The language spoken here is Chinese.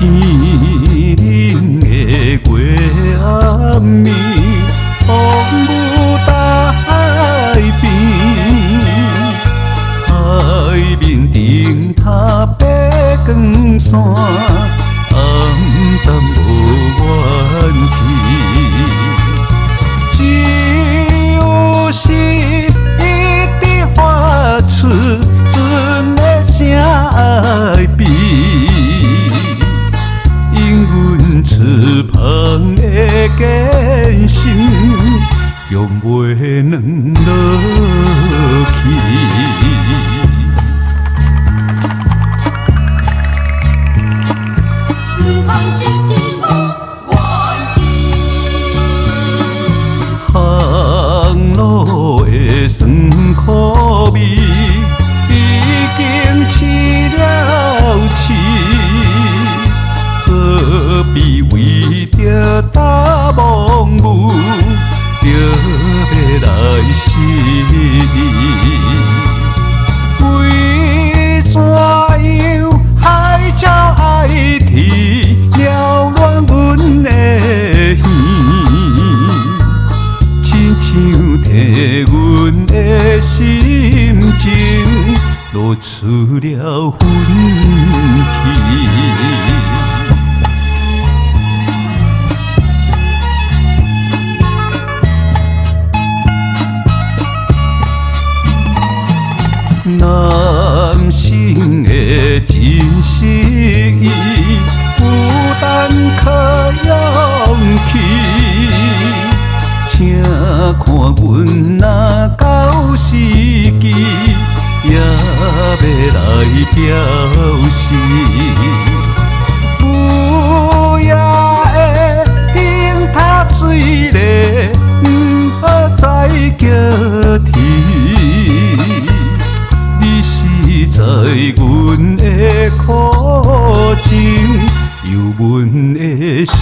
天灵的月暗暝，风舞在海边，海面顶塔白光线，暗淡无怨气，只有是一直发出准的声爱悲。翅膀的坚心，永袂软落去。不通是一无怨气，行路的酸苦味，已经饲了饲。何必为着打妄舞，就要来失为怎样海鸟爱啼，扰乱阮的耳，亲像替阮的心情落出了昏去。男性的真实意，有等可勇气，请看阮若到时机，也要来表示，有也会顶塔水嘞，不好再叫天。在阮的苦情，由阮的心。